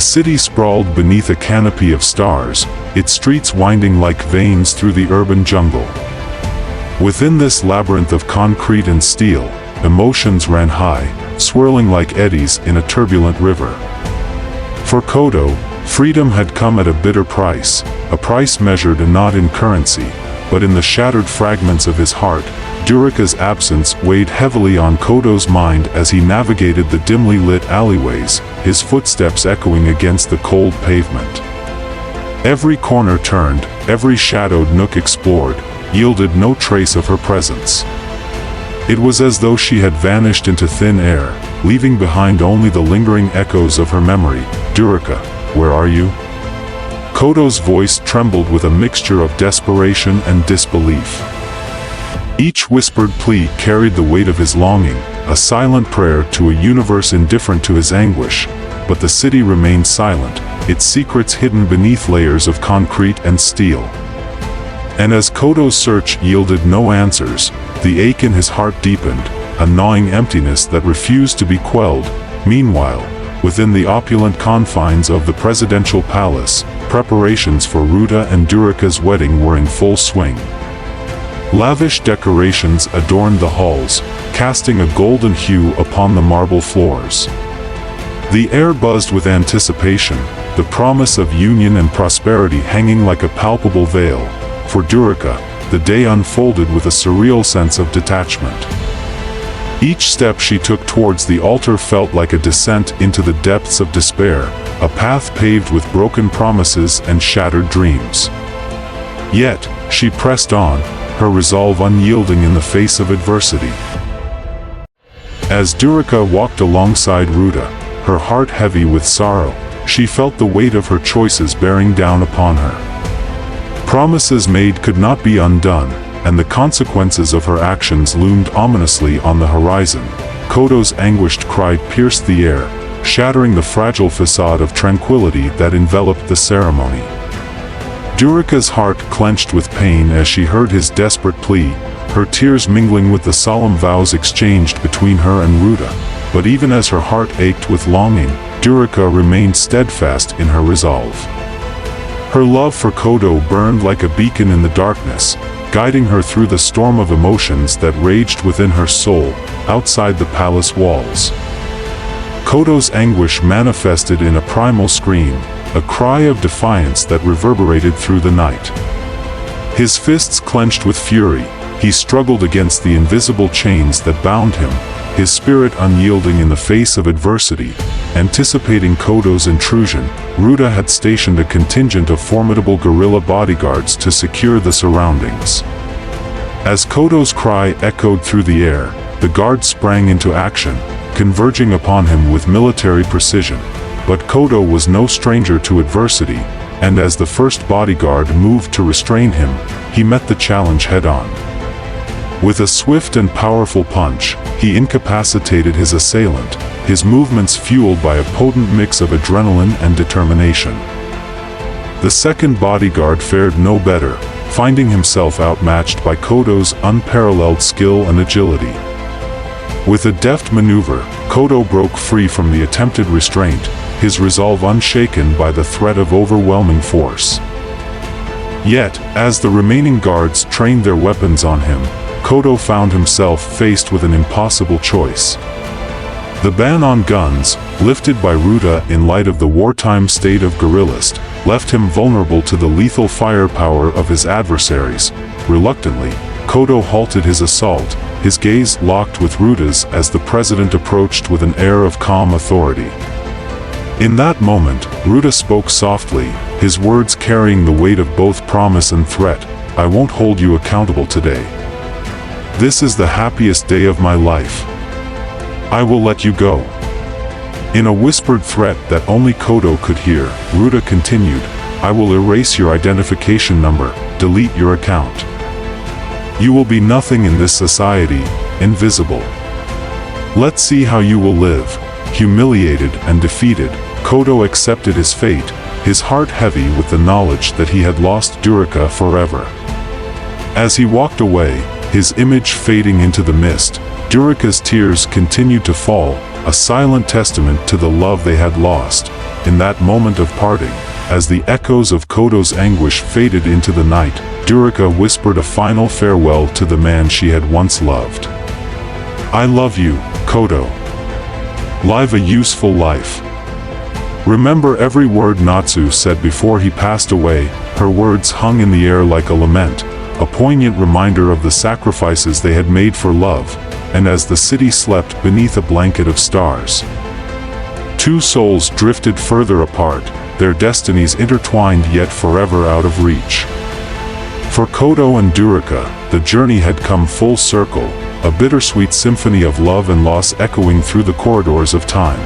The city sprawled beneath a canopy of stars, its streets winding like veins through the urban jungle. Within this labyrinth of concrete and steel, emotions ran high, swirling like eddies in a turbulent river. For Kodo, freedom had come at a bitter price, a price measured not in currency, but in the shattered fragments of his heart. Durika's absence weighed heavily on Kodo's mind as he navigated the dimly lit alleyways, his footsteps echoing against the cold pavement. Every corner turned, every shadowed nook explored, yielded no trace of her presence. It was as though she had vanished into thin air, leaving behind only the lingering echoes of her memory. "Durika, where are you?" Kodo's voice trembled with a mixture of desperation and disbelief. Each whispered plea carried the weight of his longing, a silent prayer to a universe indifferent to his anguish. But the city remained silent, its secrets hidden beneath layers of concrete and steel. And as Kodo's search yielded no answers, the ache in his heart deepened, a gnawing emptiness that refused to be quelled. Meanwhile, within the opulent confines of the presidential palace, preparations for Ruta and Durika's wedding were in full swing. Lavish decorations adorned the halls, casting a golden hue upon the marble floors. The air buzzed with anticipation, the promise of union and prosperity hanging like a palpable veil. For Durika, the day unfolded with a surreal sense of detachment. Each step she took towards the altar felt like a descent into the depths of despair, a path paved with broken promises and shattered dreams. Yet, she pressed on, her resolve unyielding in the face of adversity. As Durika walked alongside Ruta, her heart heavy with sorrow, she felt the weight of her choices bearing down upon her. Promises made could not be undone, and the consequences of her actions loomed ominously on the horizon. Kodo's anguished cry pierced the air, shattering the fragile facade of tranquility that enveloped the ceremony. Durika's heart clenched with pain as she heard his desperate plea, her tears mingling with the solemn vows exchanged between her and Ruta. But even as her heart ached with longing, Durika remained steadfast in her resolve. Her love for Kodo burned like a beacon in the darkness, guiding her through the storm of emotions that raged within her soul, outside the palace walls. Kodo's anguish manifested in a primal scream, a cry of defiance that reverberated through the night. His fists clenched with fury, he struggled against the invisible chains that bound him, his spirit unyielding in the face of adversity. Anticipating Kodo's intrusion, Ruta had stationed a contingent of formidable guerrilla bodyguards to secure the surroundings. As Kodo's cry echoed through the air, the guards sprang into action, converging upon him with military precision. But Kodo was no stranger to adversity, and as the first bodyguard moved to restrain him, he met the challenge head-on. With a swift and powerful punch, he incapacitated his assailant, his movements fueled by a potent mix of adrenaline and determination. The second bodyguard fared no better, finding himself outmatched by Kodo's unparalleled skill and agility. With a deft maneuver, Kodo broke free from the attempted restraint, his resolve unshaken by the threat of overwhelming force. Yet, as the remaining guards trained their weapons on him, Kodo found himself faced with an impossible choice. The ban on guns, lifted by Ruta in light of the wartime state of guerrillist, left him vulnerable to the lethal firepower of his adversaries. Reluctantly, Kodo halted his assault, his gaze locked with Ruta's as the president approached with an air of calm authority. In that moment, Ruta spoke softly, his words carrying the weight of both promise and threat. "I won't hold you accountable today. This is the happiest day of my life. I will let you go." In a whispered threat that only Kodo could hear, Ruta continued, "I will erase your identification number, delete your account. You will be nothing in this society, invisible. Let's see how you will live." Humiliated and defeated, Kodo accepted his fate, his heart heavy with the knowledge that he had lost Durika forever. As he walked away, his image fading into the mist, Durika's tears continued to fall, a silent testament to the love they had lost. In that moment of parting, as the echoes of Kodo's anguish faded into the night, Durika whispered a final farewell to the man she had once loved. "I love you, Kodo. Live a useful life." Remember every word Natsu said before he passed away. Her words hung in the air like a lament, a poignant reminder of the sacrifices they had made for love, and as the city slept beneath a blanket of stars, two souls drifted further apart, their destinies intertwined yet forever out of reach. For Kodo and Durika, the journey had come full circle, a bittersweet symphony of love and loss echoing through the corridors of time.